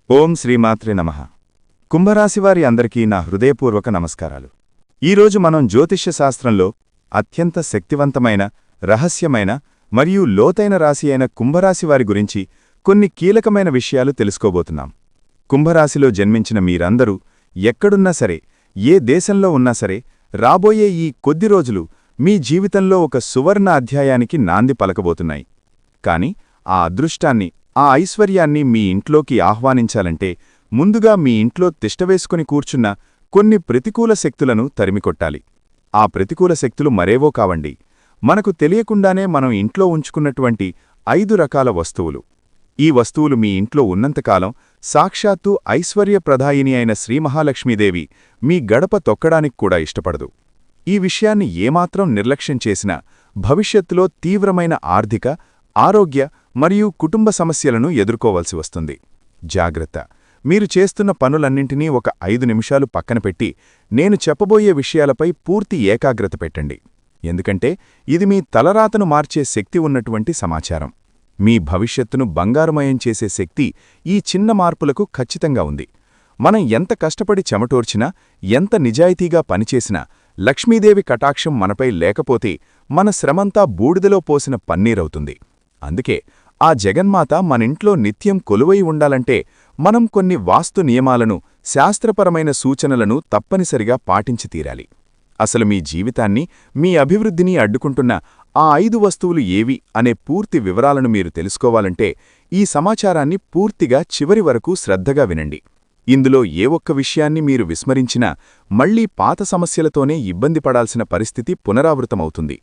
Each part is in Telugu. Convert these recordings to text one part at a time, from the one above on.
ఓం శ్రీమాత్రే నమః. కుంభరాశివారి అందరికీ నా హృదయపూర్వక నమస్కారాలు. ఈరోజు మనం జ్యోతిష్య శాస్త్రంలో అత్యంత శక్తివంతమైన, రహస్యమైన మరియు లోతైన రాశి అయిన కుంభరాశివారి గురించి కొన్ని కీలకమైన విషయాలు తెలుసుకోబోతున్నాం. కుంభరాశిలో జన్మించిన మీరందరూ ఎక్కడున్నా సరే, ఏ దేశంలో ఉన్నా సరే, రాబోయే ఈ కొద్ది రోజులు మీ జీవితంలో ఒక సువర్ణ అధ్యాయానికి నాంది పలకబోతున్నాయి. కాని ఆ అదృష్టాన్ని, ఆ ఐశ్వర్యాన్ని మీ ఇంట్లోకి ఆహ్వానించాలంటే ముందుగా మీ ఇంట్లో తిష్టవేసుకుని కూర్చున్న కొన్ని ప్రతికూల శక్తులను తరిమికొట్టాలి. ఆ ప్రతికూల శక్తులు మరేవో కావండి, మనకు తెలియకుండానే మనం ఇంట్లో ఉంచుకున్నటువంటి 5 రకాల వస్తువులు. ఈ వస్తువులు మీ ఇంట్లో ఉన్నంతకాలం సాక్షాత్తు ఐశ్వర్యప్రదాయిని అయిన శ్రీమహాలక్ష్మీదేవి మీ గడప తొక్కడానికి కూడా ఇష్టపడదు. ఈ విషయాన్ని ఏమాత్రం నిర్లక్ష్యం చేసినా భవిష్యత్తులో తీవ్రమైన ఆర్థిక, ఆరోగ్య మరియు కుటుంబ సమస్యలను ఎదుర్కోవలసి వస్తుంది. జాగ్రత్త! మీరు చేస్తున్న పనులన్నింటినీ ఒక 5 నిమిషాలు పక్కన పెట్టి నేను చెప్పబోయే విషయాలపై పూర్తి ఏకాగ్రత పెట్టండి. ఎందుకంటే ఇది మీ తలరాతను మార్చే శక్తి ఉన్నటువంటి సమాచారం. మీ భవిష్యత్తును బంగారుమయం చేసే శక్తి ఈ చిన్న మార్పులకు ఖచ్చితంగా ఉంది. మనం ఎంత కష్టపడి చెమటోర్చినా, ఎంత నిజాయితీగా పనిచేసినా లక్ష్మీదేవి కటాక్షం మనపై లేకపోతే మన శ్రమంతా బూడిదలో పోసిన పన్నీరవుతుంది. అందుకే ఆ జగన్మాత మనింట్లో నిత్యం కొలువై ఉండాలంటే మనం కొన్ని వాస్తు నియమాలను, శాస్త్రపరమైన సూచనలను తప్పనిసరిగా పాటించి తీరాలి. అసలు మీ జీవితాన్ని, మీ అభివృద్ధిని అడ్డుకుంటున్న ఆ 5 వస్తువులు ఏవి అనే పూర్తి వివరాలను మీరు తెలుసుకోవాలంటే ఈ సమాచారాన్ని పూర్తిగా చివరి వరకు శ్రద్ధగా వినండి. ఇందులో ఏ ఒక్క విషయాన్ని మీరు విస్మరించినా మళ్లీ పాత సమస్యలతోనే ఇబ్బంది పడాల్సిన పరిస్థితి పునరావృతమవుతుంది.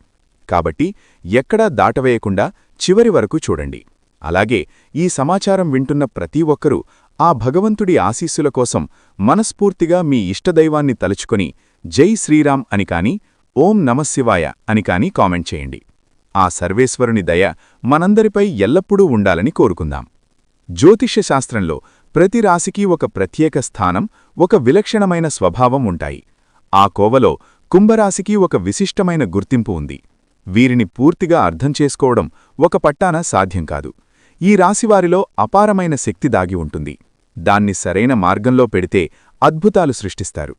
కాబట్టి ఎక్కడా దాటవేయకుండా చివరి వరకు చూడండి. అలాగే ఈ సమాచారం వింటున్న ప్రతి ఒక్కరూ ఆ భగవంతుడి ఆశీస్సుల కోసం మనస్ఫూర్తిగా మీ ఇష్టదైవాన్ని తలుచుకొని జై శ్రీరామ్ అని కాని, ఓం నమఃశివాయ అని కాని కామెంట్ చేయండి. ఆ సర్వేశ్వరుని దయ మనందరిపై ఎల్లప్పుడూ ఉండాలని కోరుకుందాం. జ్యోతిష్య శాస్త్రంలో ప్రతి రాశికి ఒక ప్రత్యేక స్థానం, ఒక విలక్షణమైన స్వభావం ఉంటాయి. ఆ కోవలో కుంభరాశికి ఒక విశిష్టమైన గుర్తింపు ఉంది. వీరిని పూర్తిగా అర్థం చేసుకోవడం ఒక పట్టాన సాధ్యం కాదు. ఈ రాశివారిలో అపారమైన శక్తి దాగి ఉంటుంది. దాన్ని సరైన మార్గంలో పెడితే అద్భుతాలు సృష్టిస్తారు.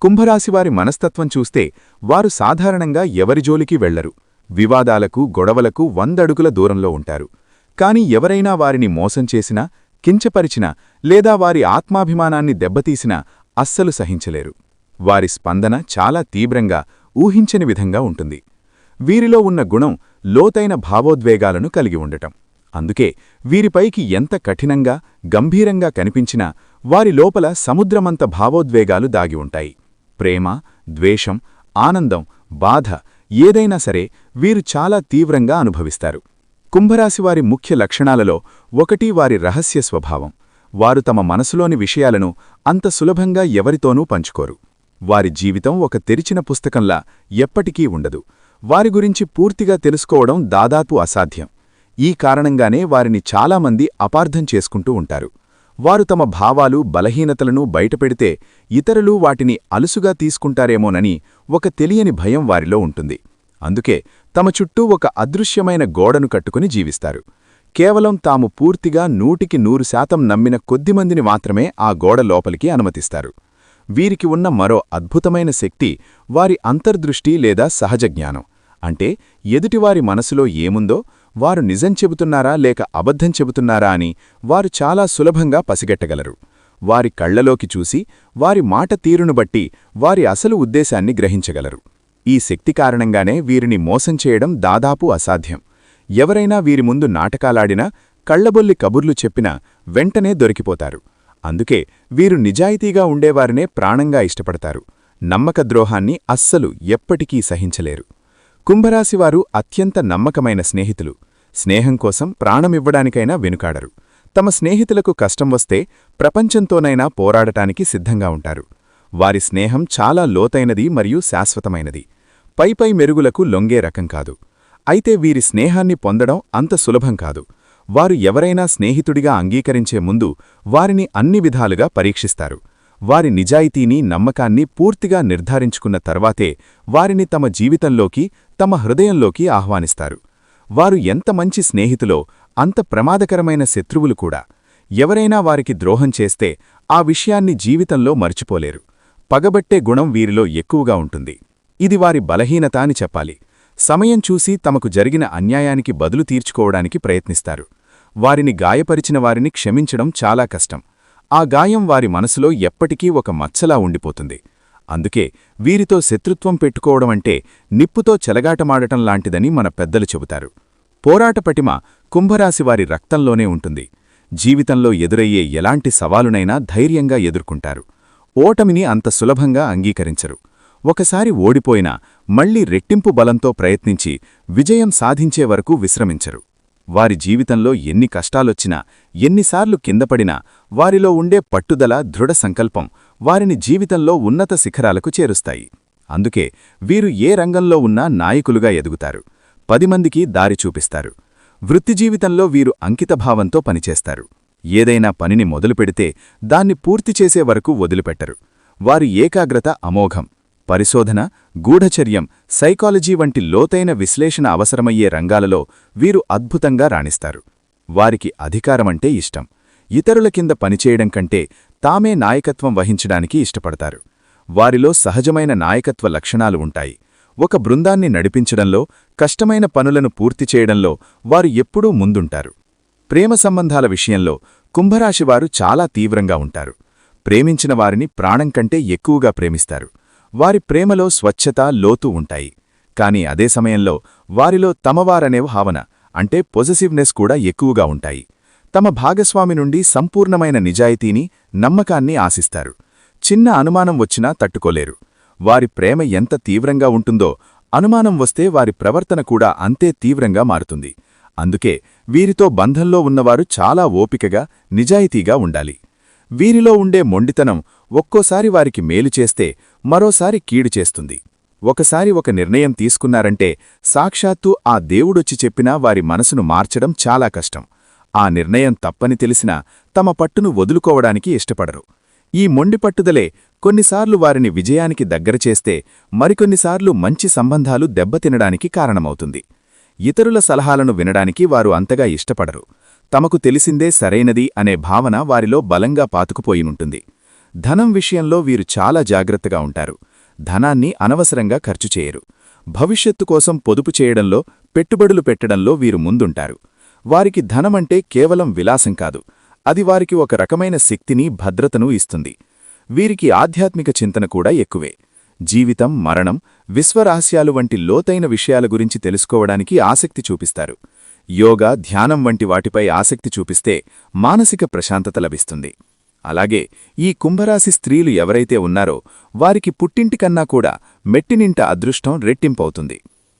కుంభరాశివారి మనస్తత్వం చూస్తే వారు సాధారణంగా ఎవరి జోలికి వెళ్లరు. వివాదాలకు, గొడవలకు 100 అడుగుల దూరంలో ఉంటారు. కాని ఎవరైనా వారిని మోసం చేసినా, కించపరిచినా లేదా వారి ఆత్మాభిమానాన్ని దెబ్బతీసినా అస్సలు సహించలేరు. వారి స్పందన చాలా తీవ్రంగా, ఊహించని విధంగా ఉంటుంది. వీరిలో ఉన్న గుణం లోతైన భావోద్వేగాలను కలిగి ఉండటం. అందుకే వీరిపైకి ఎంత కఠినంగా, గంభీరంగా కనిపించినా వారి లోపల సముద్రమంత భావోద్వేగాలు దాగి ఉంటాయి. ప్రేమ, ద్వేషం, ఆనందం, బాధ ఏదైనా సరే వీరు చాలా తీవ్రంగా అనుభవిస్తారు. కుంభరాశివారి ముఖ్య లక్షణాలలో ఒకటి వారి రహస్య స్వభావం. వారు తమ మనసులోని విషయాలను అంత సులభంగా ఎవరితోనూ పంచుకోరు. వారి జీవితం ఒక తెరిచిన పుస్తకంలా ఎప్పటికీ ఉండదు. వారి గురించి పూర్తిగా తెలుసుకోవడం దాదాపు అసాధ్యం. ఈ కారణంగానే వారిని చాలామంది అపార్థం చేసుకుంటూ ఉంటారు. వారు తమ భావాలు, బలహీనతలను బయటపెడితే ఇతరులు వాటిని అలుసుగా తీసుకుంటారేమోనని ఒక తెలియని భయం వారిలో ఉంటుంది. అందుకే తమ చుట్టూ ఒక అదృశ్యమైన గోడను కట్టుకుని జీవిస్తారు. కేవలం తాము పూర్తిగా 100% నమ్మిన కొద్దిమందిని మాత్రమే ఆ గోడ లోపలికి అనుమతిస్తారు. వీరికి ఉన్న మరో అద్భుతమైన శక్తి వారి అంతర్దృష్టి లేదా సహజజ్ఞానం. అంటే ఎదుటివారి మనసులో ఏముందో, వారు నిజం చెబుతున్నారా లేక అబద్ధం చెబుతున్నారా అని వారు చాలా సులభంగా పసిగట్టగలరు. వారి కళ్లలోకి చూసి, వారి మాట తీరును బట్టి వారి అసలు ఉద్దేశాన్ని గ్రహించగలరు. ఈ శక్తి కారణంగానే వీరిని మోసం చేయడం దాదాపు అసాధ్యం. ఎవరైనా వీరి ముందు నాటకాలాడినా, కళ్లబొల్లి కబుర్లు చెప్పినా వెంటనే దొరికిపోతారు. అందుకే వీరు నిజాయితీగా ఉండేవారినే ప్రాణంగా ఇష్టపడతారు. నమ్మకద్రోహాన్ని అస్సలు ఎప్పటికీ సహించలేరు. కుంభరాశివారు అత్యంత నమ్మకమైన స్నేహితులు. స్నేహం కోసం ప్రాణమివ్వడానికైనా వెనుకాడరు. తమ స్నేహితులకు కష్టం వస్తే ప్రపంచంతోనైనా పోరాడటానికి సిద్ధంగా ఉంటారు. వారి స్నేహం చాలా లోతైనది మరియు శాశ్వతమైనది. పైపై మెరుగులకు లొంగే రకం కాదు. అయితే వీరి స్నేహాన్ని పొందడం అంత సులభం కాదు. వారు ఎవరైనా స్నేహితుడిగా అంగీకరించే ముందు వారిని అన్ని విధాలుగా పరీక్షిస్తారు. వారి నిజాయితీని, నమ్మకాన్ని పూర్తిగా నిర్ధారించుకున్న తర్వాతే వారిని తమ జీవితంలోకి, తమ హృదయంలోకి ఆహ్వానిస్తారు. వారు ఎంత మంచి స్నేహితులో అంత ప్రమాదకరమైన శత్రువులు కూడా. ఎవరైనా వారికి ద్రోహం చేస్తే ఆ విషయాన్ని జీవితంలో మర్చిపోలేరు. పగబట్టే గుణం వీరిలో ఎక్కువగా ఉంటుంది. ఇది వారి బలహీనత అని చెప్పాలి. సమయం చూసి తమకు జరిగిన అన్యాయానికి బదులు తీర్చుకోవడానికి ప్రయత్నిస్తారు. వారిని గాయపరిచిన వారిని క్షమించడం చాలా కష్టం. ఆ గాయం వారి మనసులో ఎప్పటికీ ఒక మచ్చలా ఉండిపోతుంది. అందుకే వీరితో శత్రుత్వం పెట్టుకోవడమంటే నిప్పుతో చెలగాటమాడటం లాంటిదని మన పెద్దలు చెబుతారు. పోరాట పటిమ కుంభరాశివారి రక్తంలోనే ఉంటుంది. జీవితంలో ఎదురయ్యే ఎలాంటి సవాలునైనా ధైర్యంగా ఎదుర్కొంటారు. ఓటమిని అంత సులభంగా అంగీకరించరు. ఒకసారి ఓడిపోయినా మళ్లీ రెట్టింపు బలంతో ప్రయత్నించి విజయం సాధించే వరకు విశ్రమించరు. వారి జీవితంలో ఎన్ని కష్టాలొచ్చినా, ఎన్నిసార్లు కిందపడినా వారిలో ఉండే పట్టుదల, దృఢ సంకల్పం వారిని జీవితంలో ఉన్నత శిఖరాలకు చేరుస్తాయి. అందుకే వీరు ఏ రంగంలో ఉన్నా నాయకులుగా ఎదుగుతారు. 10 మందికి దారి చూపిస్తారు. వృత్తిజీవితంలో వీరు అంకితభావంతో పనిచేస్తారు. ఏదైనా పనిని మొదలుపెడితే దాన్ని పూర్తి చేసే వరకు వదిలిపెట్టరు. వారి ఏకాగ్రత అమోఘం. పరిశోధన, గూఢచర్యం, సైకాలజీ వంటి లోతైన విశ్లేషణ అవసరమయ్యే రంగాలలో వీరు అద్భుతంగా రాణిస్తారు. వారికి అధికారమంటే ఇష్టం. ఇతరుల కింద పనిచేయడం కంటే తామే నాయకత్వం వహించడానికి ఇష్టపడతారు. వారిలో సహజమైన నాయకత్వ లక్షణాలు ఉంటాయి. ఒక బృందాన్ని నడిపించడంలో, కష్టమైన పనులను పూర్తి చేయడంలో వారు ఎప్పుడూ ముందుంటారు. ప్రేమ సంబంధాల విషయంలో కుంభరాశివారు చాలా తీవ్రంగా ఉంటారు. ప్రేమించిన వారిని ప్రాణం కంటే ఎక్కువగా ప్రేమిస్తారు. వారి ప్రేమలో స్వచ్ఛత, లోతు ఉంటాయి. కాని అదే సమయంలో వారిలో తమవారనే భావన, అంటే పొజెసివ్నెస్ కూడా ఎక్కువగా ఉంటాయి. తమ భాగస్వామి నుండి సంపూర్ణమైన నిజాయితీని, నమ్మకాన్ని ఆశిస్తారు. చిన్న అనుమానం వచ్చినా తట్టుకోలేరు. వారి ప్రేమ ఎంత తీవ్రంగా ఉంటుందో అనుమానం వస్తే వారి ప్రవర్తన కూడా అంతే తీవ్రంగా మారుతుంది. అందుకే వీరితో బంధంలో ఉన్నవారు చాలా ఓపికగా, నిజాయితీగా ఉండాలి. వీరిలో ఉండే మొండితనం ఒక్కోసారి వారికి మేలు చేస్తే మరోసారి కీడు చేస్తుంది. ఒకసారి ఒక నిర్ణయం తీసుకున్నారంటే సాక్షాత్తూ ఆ దేవుడొచ్చి చెప్పినా వారి మనసును మార్చడం చాలా కష్టం. ఆ నిర్ణయం తప్పని తెలిసినా తమ పట్టును వదులుకోవడానికి ఇష్టపడరు. ఈ మొండి పట్టుదలే కొన్నిసార్లు వారిని విజయానికి దగ్గర చేస్తే, మరికొన్నిసార్లు మంచి సంబంధాలు దెబ్బతినడానికి కారణమవుతుంది. ఇతరుల సలహాలను వినడానికి వారు అంతగా ఇష్టపడరు. తమకు తెలిసిందే సరైనది అనే భావన వారిలో బలంగా పాతుకుపోయినుంటుంది. ధనం విషయంలో వీరు చాలా జాగ్రత్తగా ఉంటారు. ధనాన్ని అనవసరంగా ఖర్చు చేయరు. భవిష్యత్తు కోసం పొదుపు చేయడంలో, పెట్టుబడులు పెట్టడంలో వీరు ముందుంటారు. వారికి ధనమంటే కేవలం విలాసం కాదు, అది వారికి ఒక రకమైన శక్తిని, భద్రతను ఇస్తుంది. వీరికి ఆధ్యాత్మిక చింతన కూడా ఎక్కువే. జీవితం, మరణం, విశ్వరహస్యాలు వంటి లోతైన విషయాల గురించి తెలుసుకోవడానికి ఆసక్తి చూపిస్తారు. యోగా, ధ్యానం వంటి వాటిపై ఆసక్తి చూపిస్తే మానసిక ప్రశాంతత లభిస్తుంది. అలాగే ఈ కుంభరాశి స్త్రీలు ఎవరైతే ఉన్నారో వారికి పుట్టింటికన్నా కూడా మెట్టినింట అదృష్టం రెట్టింపవుతుంది.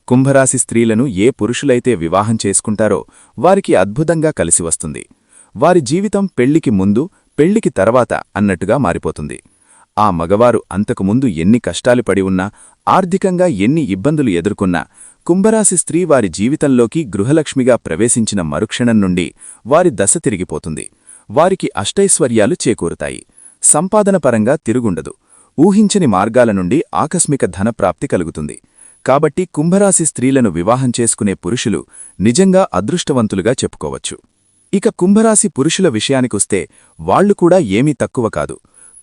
కుంభరాశి స్త్రీలను ఏ పురుషులైతే వివాహం చేసుకుంటారో వారికి అద్భుతంగా కలిసివస్తుంది. వారి జీవితం పెళ్లికి ముందు, పెళ్లికి తర్వాత అన్నట్టుగా మారిపోతుంది. ఆ మగవారు అంతకుముందు ఎన్ని కష్టాలు పడి ఉన్నా, ఆర్థికంగా ఎన్ని ఇబ్బందులు ఎదుర్కొన్నా, కుంభరాశి స్త్రీ వారి జీవితంలోకి గృహలక్ష్మిగా ప్రవేశించిన మరుక్షణం నుండి వారి దశ తిరిగిపోతుంది. వారికి అష్టైశ్వర్యాలు చేకూరుతాయి. సంపాదనపరంగా తిరుగుండదు. ఊహించని మార్గాల నుండి ఆకస్మిక ధనప్రాప్తి కలుగుతుంది. కాబట్టి కుంభరాశి స్త్రీలను వివాహం చేసుకునే పురుషులు నిజంగా అదృష్టవంతులుగా చెప్పుకోవచ్చు. ఇక కుంభరాశి పురుషుల విషయానికొస్తే వాళ్లు కూడా ఏమీ తక్కువ కాదు.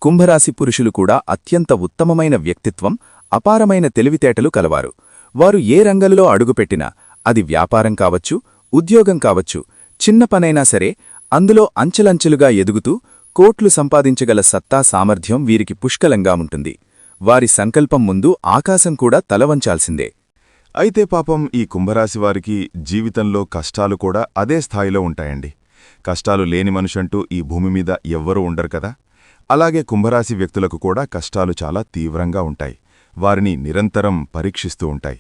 కుంభరాశి పురుషులు కూడా అత్యంత ఉత్తమమైన వ్యక్తిత్వం, అపారమైన తెలివితేటలు కలవారు. వారు ఏ రంగంలో అడుగుపెట్టినా, అది వ్యాపారం కావచ్చు, ఉద్యోగం కావచ్చు, చిన్న పనైనా సరే అందులో అంచెలంచెలుగా ఎదుగుతూ కోట్లు సంపాదించగల సత్తా, సామర్థ్యం వీరికి పుష్కలంగా ఉంటుంది. వారి సంకల్పం ముందు ఆకాశం కూడా తలవంచాల్సిందే. అయితే పాపం ఈ కుంభరాశివారికి జీవితంలో కష్టాలు కూడా అదే స్థాయిలో ఉంటాయండి. కష్టాలు లేని మనుషంటూ ఈ భూమిమీద ఎవ్వరూ ఉండరు కదా. అలాగే కుంభరాశి వ్యక్తులకు కూడా కష్టాలు చాలా తీవ్రంగా ఉంటాయి. వారిని నిరంతరం పరీక్షిస్తూ ఉంటాయి.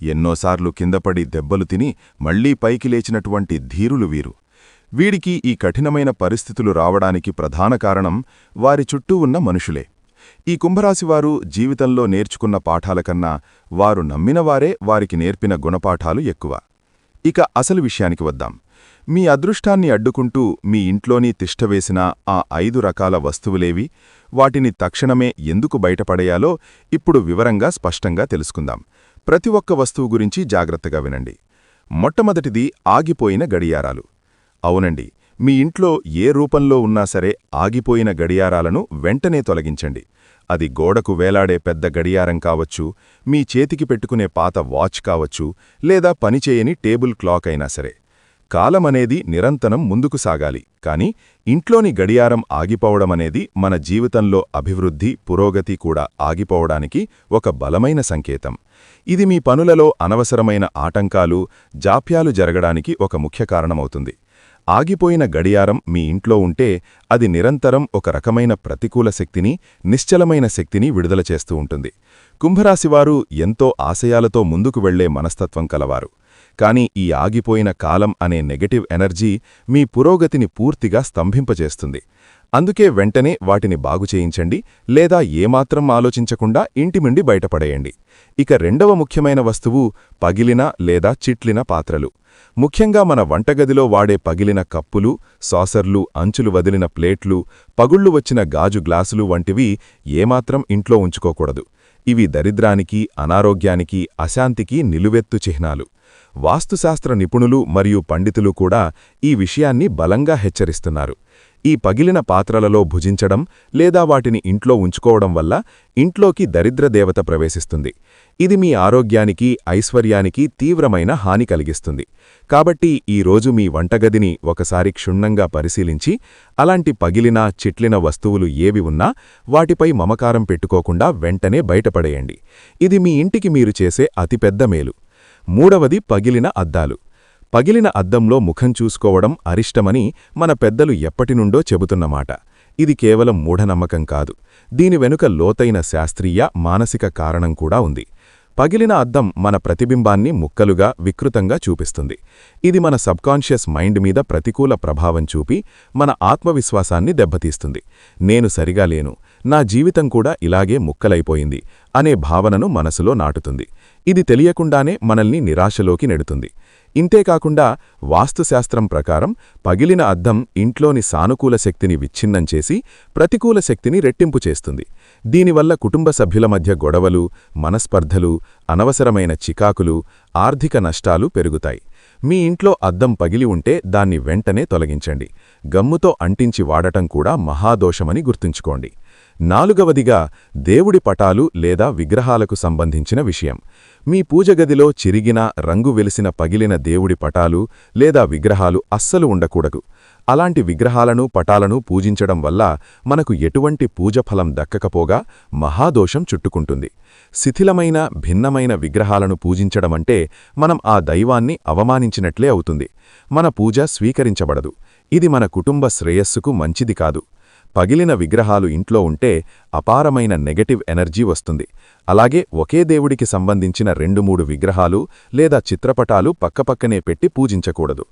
ఎన్నోసార్లు కిందపడి దెబ్బలు తిని మళ్లీ పైకి లేచినటువంటి ధీరులు వీరు. వీడికి ఈ కఠినమైన పరిస్థితులు రావడానికి ప్రధాన కారణం వారి చుట్టూ ఉన్న మనుషులే. ఈ కుంభరాశివారు జీవితంలో నేర్చుకున్న పాఠాల కన్నా వారు నమ్మినవారే వారికి నేర్పిన గుణపాఠాలు ఎక్కువ. ఇక అసలు విషయానికి వద్దాం. మీ అదృష్టాన్ని అడ్డుకుంటూ మీ ఇంట్లోని తిష్టవేసిన ఆ 5 రకాల వస్తువులేవి, వాటిని తక్షణమే ఎందుకు బయటపడేయాలో ఇప్పుడు వివరంగా స్పష్టంగా తెలుసుకుందాం. ప్రతి ఒక్క వస్తువు గురించి జాగ్రత్తగా వినండి. మొట్టమొదటిది ఆగిపోయిన గడియారాలు. అవునండి, మీ ఇంట్లో ఏ రూపంలో ఉన్నా సరే ఆగిపోయిన గడియారాలను వెంటనే తొలగించండి. అది గోడకు వేలాడే పెద్ద గడియారం కావచ్చు, మీ చేతికి పెట్టుకునే పాత వాచ్ కావచ్చు, లేదా పనిచేయని టేబుల్ క్లాక్ అయినా సరే. కాలమనేది నిరంతరం ముందుకు సాగాలి, కాని ఇంట్లోని గడియారం ఆగిపోవడమనేది మన జీవితంలో అభివృద్ధి, పురోగతి కూడా ఆగిపోవడానికి ఒక బలమైన సంకేతం. ఇది మీ పనులలో అనవసరమైన ఆటంకాలు, జాప్యాలు జరగడానికి ఒక ముఖ్య కారణమవుతుంది. ఆగిపోయిన గడియారం మీ ఇంట్లో ఉంటే అది నిరంతరం ఒక రకమైన ప్రతికూల శక్తిని, నిశ్చలమైన శక్తిని విడుదల చేస్తూ ఉంటుంది. కుంభరాశివారు ఎంతో ఆశయాలతో ముందుకు వెళ్లే మనస్తత్వం కలవారు. కాని ఈ ఆగిపోయిన కాలం అనే నెగటివ్ ఎనర్జీ మీ పురోగతిని పూర్తిగా స్తంభింపజేస్తుంది. అందుకే వెంటనే వాటిని బాగుచేయించండి, లేదా ఏమాత్రం ఆలోచించకుండా ఇంటిముండి బయటపడేయండి. ఇక రెండవ ముఖ్యమైన వస్తువు పగిలిన లేదా చిట్లిన పాత్రలు. ముఖ్యంగా మన వంటగదిలో వాడే పగిలిన కప్పులు, సాసర్లు, అంచులు వదిలిన ప్లేట్లు, పగుళ్లు వచ్చిన గాజు గ్లాసులు వంటివి ఏమాత్రం ఇంట్లో ఉంచుకోకూడదు. ఇవి దరిద్రానికి, అనారోగ్యానికి, అశాంతికి నిలువెత్తు చిహ్నాలు. వాస్తుశాస్త్ర నిపుణులు మరియు పండితులు కూడా ఈ విషయాన్ని బలంగా హెచ్చరిస్తున్నారు. ఈ పగిలిన పాత్రలలో భుజించడం లేదా వాటిని ఇంట్లో ఉంచుకోవడం వల్ల ఇంట్లోకి దరిద్రదేవత ప్రవేశిస్తుంది. ఇది మీ ఆరోగ్యానికి, ఐశ్వర్యానికి తీవ్రమైన హాని కలిగిస్తుంది. కాబట్టి ఈరోజు మీ వంటగదిని ఒకసారి క్షుణ్ణంగా పరిశీలించి అలాంటి పగిలిన, చిట్లిన వస్తువులు ఏవి ఉన్నా వాటిపై మమకారం పెట్టుకోకుండా వెంటనే బయటపడేయండి. ఇది మీ ఇంటికి మీరు చేసే అతిపెద్ద మేలు. మూడవది పగిలిన అద్దాలు. పగిలిన అద్దంలో ముఖం చూసుకోవడం అరిష్టమని మన పెద్దలు ఎప్పటినుండో చెబుతున్నమాట. ఇది కేవలం మూఢనమ్మకం కాదు. దీని వెనుక లోతైన శాస్త్రీయ, మానసిక కారణం కూడా ఉంది. పగిలిన అద్దం మన ప్రతిబింబాన్ని ముక్కలుగా, వికృతంగా చూపిస్తుంది. ఇది మన సబ్కాన్షియస్ మైండ్ మీద ప్రతికూల ప్రభావం చూపి మన ఆత్మవిశ్వాసాన్ని దెబ్బతీస్తుంది. నేను సరిగా లేను, నా జీవితం కూడా ఇలాగే ముక్కలైపోయింది అనే భావనను మనసులో నాటుతుంది. ఇది తెలియకుండానే మనల్ని నిరాశలోకి నెడుతుంది. ఇంతేకాకుండా వాస్తుశాస్త్రం ప్రకారం పగిలిన అద్దం ఇంట్లోని సానుకూల శక్తిని విచ్ఛిన్నం చేసి ప్రతికూల శక్తిని రెట్టింపు చేస్తుంది. దీనివల్ల కుటుంబ సభ్యుల మధ్య గొడవలు, మనస్పర్ధలు, అనవసరమైన చికాకులు, ఆర్థిక నష్టాలు పెరుగుతాయి. మీ ఇంట్లో అద్దం పగిలి ఉంటే దాన్ని వెంటనే తొలగించండి. గమ్ముతో అంటించి వాడటం కూడా మహాదోషమని గుర్తుంచుకోండి. నాలుగవదిగా దేవుడి పటాలు లేదా విగ్రహాలకు సంబంధించిన విషయం. మీ పూజగదిలో చిరిగిన, రంగు వెలిసిన పగిలిన దేవుడి పటాలు లేదా విగ్రహాలు అస్సలు ఉండకూడదు. అలాంటి విగ్రహాలను, పటాలను పూజించడం వల్ల మనకు ఎటువంటి పూజఫలం దక్కకపోగా మహాదోషం చుట్టుకుంటుంది. శిథిలమైన, భిన్నమైన విగ్రహాలను పూజించడమంటే మనం ఆ దైవాన్ని అవమానించినట్లే అవుతుంది. మన పూజ స్వీకరించబడదు. ఇది మన కుటుంబ శ్రేయస్సుకు మంచిది కాదు. పగిలిన విగ్రహాలు ఇంట్లో ఉంటే అపారమైన నెగటివ్ ఎనర్జీ వస్తుంది. అలాగే ఒకే దేవుడికి సంబంధించిన 2-3 విగ్రహాలు లేదా చిత్రపటాలు పక్కపక్కనే పెట్టి పూజించకూడదు.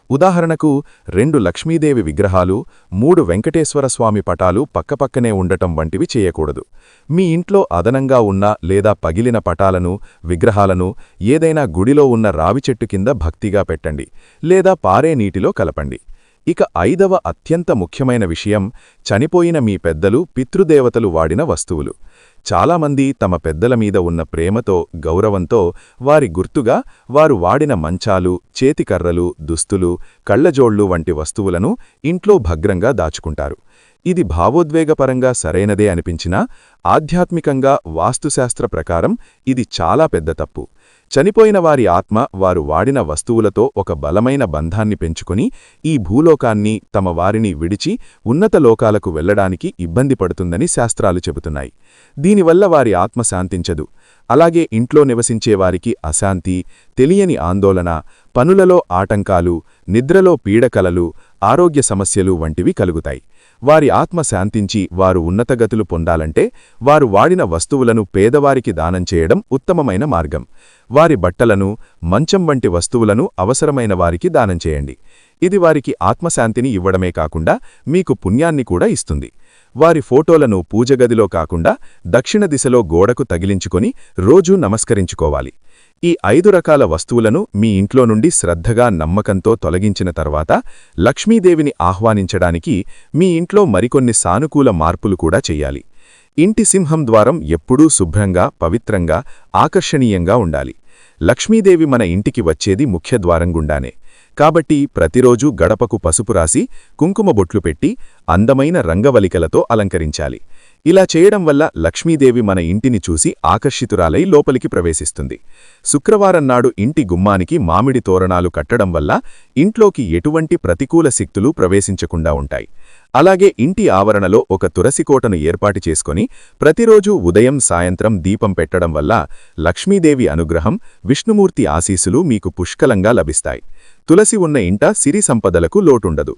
ఉదాహరణకు 2 లక్ష్మీదేవి విగ్రహాలు, 3 వెంకటేశ్వరస్వామి పటాలు పక్కపక్కనే ఉండటం వంటివి చేయకూడదు. మీ ఇంట్లో అదనంగా ఉన్న లేదా పగిలిన పటాలను, విగ్రహాలను ఏదైనా గుడిలో ఉన్న రావిచెట్టు కింద భక్తిగా పెట్టండి, లేదా పారే నీటిలో కలపండి. ఇక 5వ అత్యంత ముఖ్యమైన విషయం చనిపోయిన మీ పెద్దలు, పితృదేవతలు వాడిన వస్తువులు. చాలామంది తమ పెద్దల మీద ఉన్న ప్రేమతో, గౌరవంతో వారి గుర్తుగా వారు వాడిన మంచాలు, చేతికర్రలు, దుస్తులు, కళ్లజోళ్లు వంటి వస్తువులను ఇంట్లో భద్రంగా దాచుకుంటారు. ఇది భావోద్వేగపరంగా సరైనదే అనిపించినా ఆధ్యాత్మికంగా, వాస్తుశాస్త్ర ప్రకారం ఇది చాలా పెద్ద తప్పు. చనిపోయిన వారి ఆత్మ వారు వాడిన వస్తువులతో ఒక బలమైన బంధాన్ని పెంచుకుని ఈ భూలోకాన్ని, తమ వారిని విడిచి ఉన్నత లోకాలకు వెళ్లడానికి ఇబ్బంది పడుతుందని శాస్త్రాలు చెబుతున్నాయి. దీనివల్ల వారి ఆత్మ శాంతించదు. అలాగే ఇంట్లో నివసించేవారికి అశాంతి, తెలియని ఆందోళన, పనులలో ఆటంకాలు, నిద్రలో పీడకలలు, ఆరోగ్య సమస్యలు వంటివి కలుగుతాయి. వారి ఆత్మ శాంతించి వారు ఉన్నతగతులు పొందాలంటే వారు వాడిన వస్తువులను పేదవారికి దానం చేయడం ఉత్తమమైన మార్గం. వారి బట్టలను, మంచం వంటి వస్తువులను అవసరమైన వారికి దానం చేయండి. ఇది వారికి ఆత్మశాంతిని ఇవ్వడమే కాకుండా మీకు పుణ్యాన్ని కూడా ఇస్తుంది. వారి ఫోటోలను పూజగదిలో కాకుండా దక్షిణ దిశలో గోడకు తగిలించుకొని రోజూ నమస్కరించుకోవాలి. ఈ 5 రకాల వస్తువులను మీ ఇంట్లో నుండి శ్రద్ధగా, నమ్మకంతో తొలగించిన తర్వాత లక్ష్మీదేవిని ఆహ్వానించడానికి మీ ఇంట్లో మరికొన్ని సానుకూల మార్పులు కూడా చెయ్యాలి. ఇంటి సింహం ద్వారం ఎప్పుడూ శుభ్రంగా, పవిత్రంగా, ఆకర్షణీయంగా ఉండాలి. లక్ష్మీదేవి మన ఇంటికి వచ్చేది ముఖ్యద్వారం గుండానే. కాబట్టి ప్రతిరోజూ గడపకు పసుపు రాసి కుంకుమ బొట్లు పెట్టి అందమైన రంగవలికలతో అలంకరించాలి. ఇలా చేయడం వల్ల లక్ష్మీదేవి మన ఇంటిని చూసి ఆకర్షితురాలై లోపలికి ప్రవేశిస్తుంది. శుక్రవారం నాడు ఇంటి గుమ్మానికి మామిడి తోరణాలు కట్టడం వల్ల ఇంట్లోకి ఎటువంటి ప్రతికూల శక్తులు ప్రవేశించకుండా ఉంటాయి. అలాగే ఇంటి ఆవరణలో ఒక తులసికోటను ఏర్పాటు చేసుకొని ప్రతిరోజూ ఉదయం సాయంత్రం దీపం పెట్టడం వల్ల లక్ష్మీదేవి అనుగ్రహం, విష్ణుమూర్తి ఆశీస్సులు మీకు పుష్కలంగా లభిస్తాయి. తులసి ఉన్న ఇంట సిరి సంపదలకు లోటుండదు.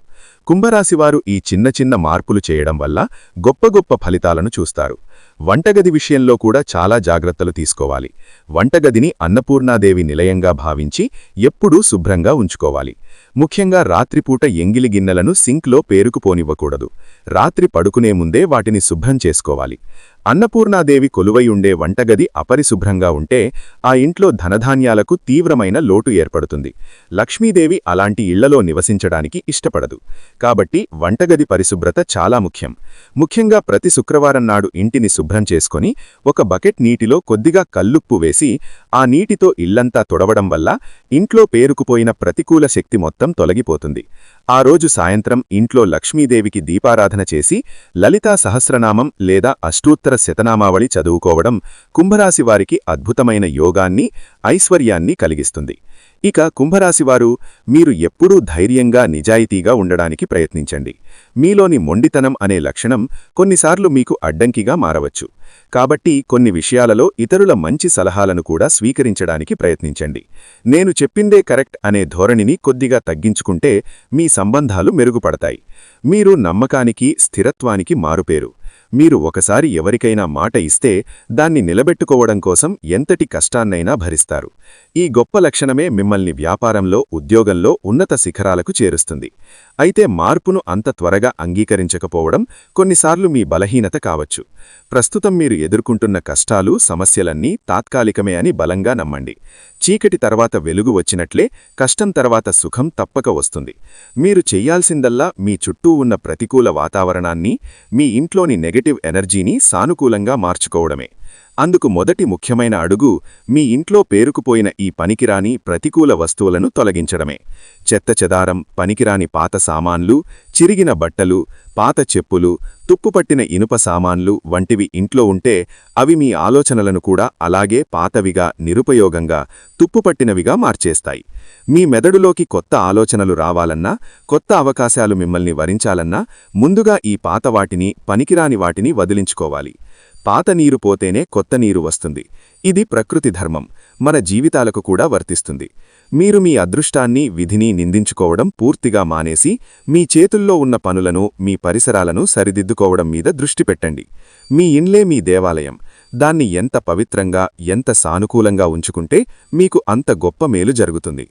కుంభరాశివారు ఈ చిన్న చిన్న మార్పులు చేయడం వల్ల గొప్ప గొప్ప ఫలితాలను చూస్తారు. వంటగది విషయంలో కూడా చాలా జాగ్రత్తలు తీసుకోవాలి. వంటగదిని అన్నపూర్ణాదేవి నిలయంగా భావించి ఎప్పుడూ శుభ్రంగా ఉంచుకోవాలి. ముఖ్యంగా రాత్రిపూట ఎంగిలి గిన్నెలను సింక్లో పేరుకుపోనివ్వకూడదు. రాత్రి పడుకునే ముందే వాటిని శుభ్రం చేసుకోవాలి. అన్నపూర్ణాదేవి కొలువై ఉండే వంటగది అపరిశుభ్రంగా ఉంటే ఆ ఇంట్లో ధనధాన్యాలకు తీవ్రమైన లోటు ఏర్పడుతుంది. లక్ష్మీదేవి అలాంటి ఇళ్లలో నివసించడానికి ఇష్టపడదు. కాబట్టి వంటగది పరిశుభ్రత చాలా ముఖ్యం. ముఖ్యంగా ప్రతి శుక్రవారం నాడు ఇంటిని శుభ్రం చేసుకొని ఒక బకెట్ నీటిలో కొద్దిగా కల్లుప్పు వేసి ఆ నీటితో ఇల్లంతా తొడవడం వల్ల ఇంట్లో పేరుకుపోయిన ప్రతికూల శక్తి మొత్తం తొలగిపోతుంది. ఆ రోజు సాయంత్రం ఇంట్లో లక్ష్మీదేవికి దీపారాధన చేసి లలితా సహస్రనామం లేదా అష్టోత్తర శతనామావళి చదువుకోవడం కుంభరాశివారికి అద్భుతమైన యోగాన్ని, ఐశ్వర్యాన్ని కలిగిస్తుంది. ఇక కుంభరాశివారు, మీరు ఎప్పుడూ ధైర్యంగా నిజాయితీగా ఉండడానికి ప్రయత్నించండి. మీలోని మొండితనం అనే లక్షణం కొన్నిసార్లు మీకు అడ్డంకిగా మారవచ్చు. కాబట్టి కొన్ని విషయాలలో ఇతరుల మంచి సలహాలను కూడా స్వీకరించడానికి ప్రయత్నించండి. నేను చెప్పిందే కరెక్ట్ అనే ధోరణిని కొద్దిగా తగ్గించుకుంటే మీ సంబంధాలు మెరుగుపడతాయి. మీరు నమ్మకానికి, స్థిరత్వానికి మారుపేరు. మీరు ఒకసారి ఎవరికైనా మాట ఇస్తే దాన్ని నిలబెట్టుకోవడం కోసం ఎంతటి కష్టాన్నైనా భరిస్తారు. ఈ గొప్ప లక్షణమే మిమ్మల్ని వ్యాపారంలో, ఉద్యోగంలో ఉన్నత శిఖరాలకు చేరుస్తుంది. అయితే మార్పును అంత త్వరగా అంగీకరించకపోవడం కొన్నిసార్లు మీ బలహీనత కావచ్చు. ప్రస్తుతం మీరు ఎదుర్కొంటున్న కష్టాలు, సమస్యలన్నీ తాత్కాలికమే అని బలంగా నమ్మండి. చీకటి తర్వాత వెలుగు వచ్చినట్లే కష్టం తర్వాత సుఖం తప్పక వస్తుంది. మీరు చెయ్యాల్సిందల్లా మీ చుట్టూ ఉన్న ప్రతికూల వాతావరణాన్ని, మీ ఇంట్లోని నెగటివ్ ఎనర్జీని సానుకూలంగా మార్చుకోవడమే. అందుకు మొదటి ముఖ్యమైన అడుగు మీ ఇంట్లో పేరుకుపోయిన ఈ పనికిరాని, ప్రతికూల వస్తువులను తొలగించడమే. చెత్తచెదారం, పనికిరాని పాత సామాన్లు, చిరిగిన బట్టలు, పాత చెప్పులు, తుప్పుపట్టిన ఇనుప సామాన్లు వంటివి ఇంట్లో ఉంటే అవి మీ ఆలోచనలను కూడా అలాగే పాతవిగా, నిరుపయోగంగా, తుప్పుపట్టినవిగా మార్చేస్తాయి. మీ మెదడులోకి కొత్త ఆలోచనలు రావాలన్నా, కొత్త అవకాశాలు మిమ్మల్ని వరించాలన్నా ముందుగా ఈ పాత వాటిని, పనికిరాని వాటిని వదిలించుకోవాలి. పాత నీరు పోతేనే కొత్త నీరు వస్తుంది. ఇది ప్రకృతి ధర్మం, మన జీవితాలకు కూడా వర్తిస్తుంది. మీరు మీ అదృష్టాన్ని, విధిని నిందించుకోవడం పూర్తిగా మానేసి మీ చేతుల్లో ఉన్న పనులను, మీ పరిసరాలను సరిదిద్దుకోవడం మీద దృష్టి పెట్టండి. మీ ఇండ్లే మీ దేవాలయం. దాన్ని ఎంత పవిత్రంగా, ఎంత సానుకూలంగా ఉంచుకుంటే మీకు అంత గొప్ప మేలు జరుగుతుంది.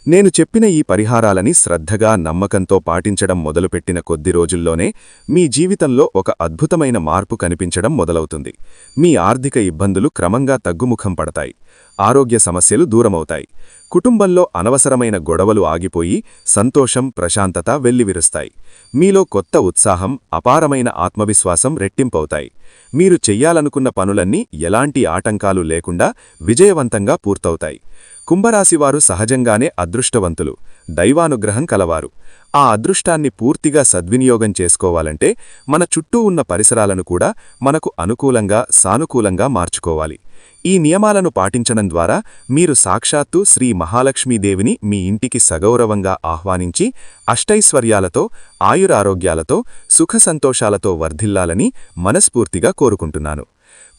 నేను చెప్పిన ఈ పరిహారాలని శ్రద్ధగా, నమ్మకంతో పాటించడం మొదలుపెట్టిన కొద్ది రోజుల్లోనే మీ జీవితంలో ఒక అద్భుతమైన మార్పు కనిపించడం మొదలవుతుంది. మీ ఆర్థిక ఇబ్బందులు క్రమంగా తగ్గుముఖం పడతాయి. ఆరోగ్య సమస్యలు దూరమవుతాయి. కుటుంబంలో అనవసరమైన గొడవలు ఆగిపోయి సంతోషం, ప్రశాంతత వెల్లివిరుస్తాయి. మీలో కొత్త ఉత్సాహం, అపారమైన ఆత్మవిశ్వాసం రెట్టింపవుతాయి. మీరు చెయ్యాలనుకున్న పనులన్నీ ఎలాంటి ఆటంకాలు లేకుండా విజయవంతంగా పూర్తవుతాయి. కుంభరాశివారు సహజంగానే అదృష్టవంతులు, దైవానుగ్రహం కలవారు. ఆ అదృష్టాన్ని పూర్తిగా సద్వినియోగం చేసుకోవాలంటే మన చుట్టూ ఉన్న పరిసరాలను కూడా మనకు అనుకూలంగా, సానుకూలంగా మార్చుకోవాలి. ఈ నియమాలను పాటించడం ద్వారా మీరు సాక్షాత్తు శ్రీ మహాలక్ష్మీదేవిని మీ ఇంటికి సగౌరవంగా ఆహ్వానించి అష్టైశ్వర్యాలతో, ఆయురారోగ్యాలతో, సుఖసంతోషాలతో వర్ధిల్లాలని మనస్ఫూర్తిగా కోరుకుంటున్నాను.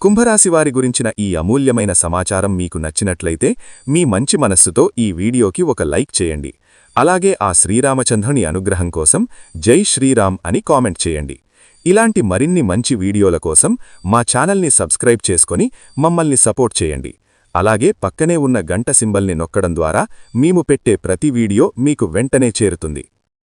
కుంభరాశివారి గురించిన ఈ అమూల్యమైన సమాచారం మీకు నచ్చినట్లయితే మీ మంచి మనస్సుతో ఈ వీడియోకి ఒక లైక్ చేయండి. అలాగే ఆ శ్రీరామచంద్రుని అనుగ్రహం కోసం జై శ్రీరామ్ అని కామెంట్ చేయండి. ఇలాంటి మరిన్ని మంచి వీడియోల కోసం మా ఛానల్ని సబ్స్క్రైబ్ చేసుకొని మమ్మల్ని సపోర్ట్ చేయండి. అలాగే పక్కనే ఉన్న గంట సింబల్ని నొక్కడం ద్వారా మేము పెట్టే ప్రతి వీడియో మీకు వెంటనే చేరుతుంది.